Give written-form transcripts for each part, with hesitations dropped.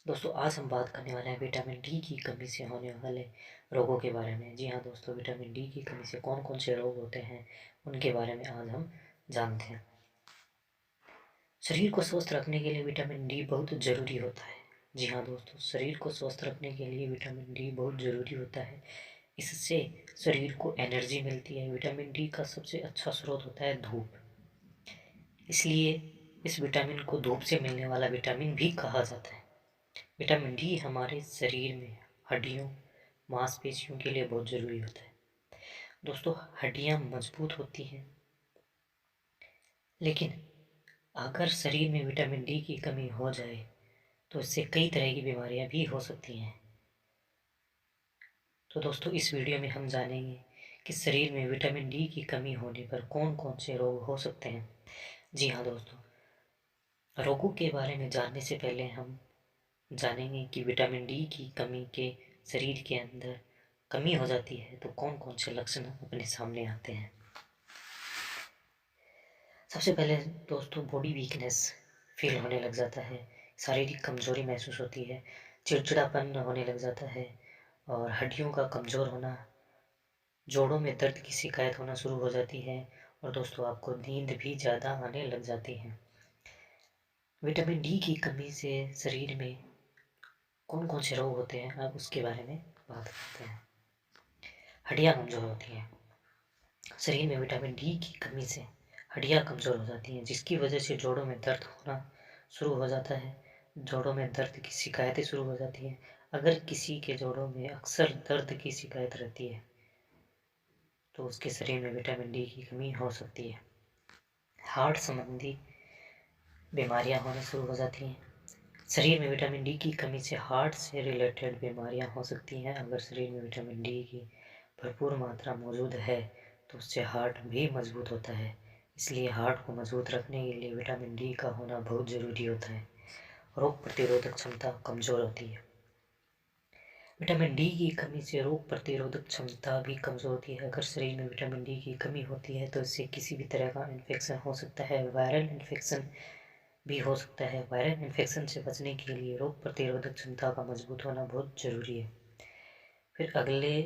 दोस्तों आज हम बात करने वाले हैं विटामिन डी की कमी से होने वाले रोगों के बारे में। जी हाँ दोस्तों, विटामिन डी की कमी से कौन कौन से रोग होते हैं उनके बारे में आज हम जानते हैं। शरीर को स्वस्थ रखने के लिए विटामिन डी बहुत ज़रूरी होता है। जी हाँ दोस्तों, शरीर को स्वस्थ रखने के लिए विटामिन डी बहुत ज़रूरी होता है। इससे शरीर को एनर्जी मिलती है। विटामिन डी का सबसे अच्छा स्रोत होता है धूप, इसलिए इस विटामिन को धूप से मिलने वाला विटामिन भी कहा जाता है। विटामिन डी हमारे शरीर में हड्डियों, मांसपेशियों के लिए बहुत ज़रूरी होता है। दोस्तों, हड्डियाँ मजबूत होती हैं, लेकिन अगर शरीर में विटामिन डी की कमी हो जाए तो इससे कई तरह की बीमारियां भी हो सकती हैं। तो दोस्तों, इस वीडियो में हम जानेंगे कि शरीर में विटामिन डी की कमी होने पर कौन कौन से रोग हो सकते हैं। जी हाँ दोस्तों, रोगों के बारे में जानने से पहले हम जानेंगे कि विटामिन डी की कमी के शरीर के अंदर कमी हो जाती है तो कौन कौन से लक्षण अपने सामने आते हैं। सबसे पहले दोस्तों, बॉडी वीकनेस फील होने लग जाता है, शारीरिक कमजोरी महसूस होती है, चिड़चिड़ापन होने लग जाता है और हड्डियों का कमज़ोर होना, जोड़ों में दर्द की शिकायत होना शुरू हो जाती है और दोस्तों आपको नींद भी ज़्यादा आने लग जाती है। विटामिन डी की कमी से शरीर में कौन कौन से रोग होते हैं अब उसके बारे में बात करते हैं। हड्डियाँ कमज़ोर होती हैं। शरीर में विटामिन डी की कमी से हड्डियाँ कमज़ोर हो जाती हैं, जिसकी वजह से जोड़ों में दर्द होना शुरू हो जाता है। जोड़ों में दर्द की शिकायतें शुरू हो जाती हैं। अगर किसी के जोड़ों में अक्सर दर्द की शिकायत रहती है तो उसके शरीर में विटामिन डी की कमी हो सकती है। हार्ट संबंधी बीमारियां होना शुरू हो जाती हैं। शरीर में विटामिन डी की कमी से हार्ट से रिलेटेड बीमारियां हो सकती हैं। अगर शरीर में विटामिन डी की भरपूर मात्रा मौजूद है तो उससे हार्ट भी मजबूत होता है। इसलिए हार्ट को मजबूत रखने के लिए विटामिन डी का होना बहुत ज़रूरी होता है। रोग प्रतिरोधक क्षमता कमज़ोर होती है। विटामिन डी की कमी से रोग प्रतिरोधक क्षमता भी कमज़ोर होती है। अगर शरीर में विटामिन डी की कमी होती है तो इससे किसी भी तरह का इन्फेक्शन हो सकता है। वायरल इन्फेक्शन भी हो सकता है। वायरल इन्फेक्शन से बचने के लिए रोग प्रतिरोधक क्षमता का मजबूत होना बहुत ज़रूरी है। फिर अगले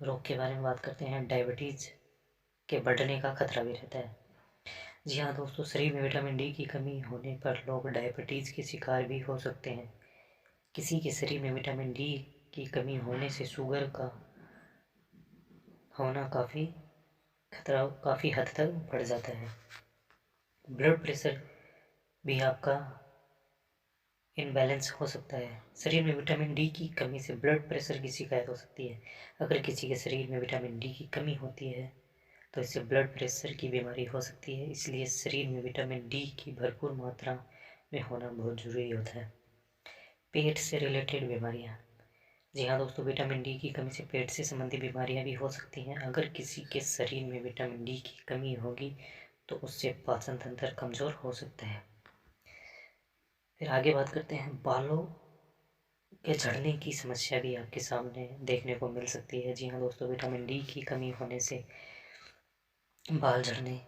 रोग के बारे में बात करते हैं। डायबिटीज़ के बढ़ने का खतरा भी रहता है। जी हाँ दोस्तों, शरीर में विटामिन डी की कमी होने पर लोग डायबिटीज़ के शिकार भी हो सकते हैं। किसी के शरीर में विटामिन डी की कमी होने से शुगर का होना काफ़ी हद तक बढ़ जाता है। ब्लड प्रेशर भी आपका इनबैलेंस हो सकता है। शरीर में विटामिन डी की कमी से ब्लड प्रेशर की शिकायत हो सकती है। अगर किसी के शरीर में विटामिन डी की कमी होती है तो इससे ब्लड प्रेशर की बीमारी हो सकती है। इसलिए शरीर में विटामिन डी की भरपूर मात्रा में होना बहुत ज़रूरी होता है। पेट से रिलेटेड बीमारियाँ। जी हाँ दोस्तों, विटामिन डी की कमी से पेट से संबंधित बीमारियाँ भी हो सकती हैं। अगर किसी के शरीर में विटामिन डी की कमी होगी तो उससे पाचन तंत्र कमज़ोर हो सकता है। फिर आगे बात करते हैं। बालों के झड़ने की समस्या भी आपके सामने देखने को मिल सकती है। जी हाँ दोस्तों, विटामिन डी की कमी होने से बाल झड़ने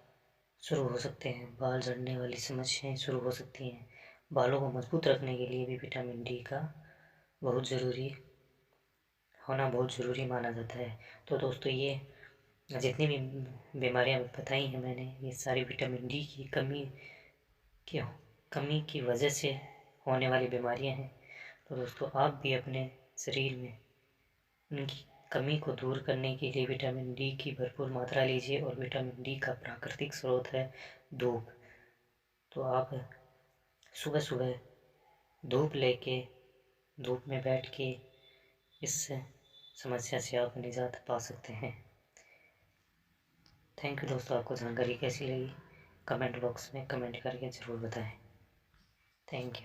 शुरू हो सकते हैं। बाल झड़ने वाली समस्याएं शुरू हो सकती हैं। बालों को मजबूत रखने के लिए भी विटामिन डी का बहुत ज़रूरी होना बहुत ज़रूरी माना जाता है। तो दोस्तों, ये जितनी भी बीमारियां बताई हैं मैंने, ये सारी विटामिन डी की की कमी की वजह से होने वाली बीमारियां हैं। तो दोस्तों, आप भी अपने शरीर में उनकी कमी को दूर करने के लिए विटामिन डी की भरपूर मात्रा लीजिए। और विटामिन डी का प्राकृतिक स्रोत है धूप। तो आप सुबह सुबह धूप लेके धूप में बैठ के इस समस्या से आप निजात पा सकते हैं। थैंक यू दोस्तों, आपको जानकारी कैसी लगी कमेंट बॉक्स में कमेंट करके ज़रूर बताएं। Thank you.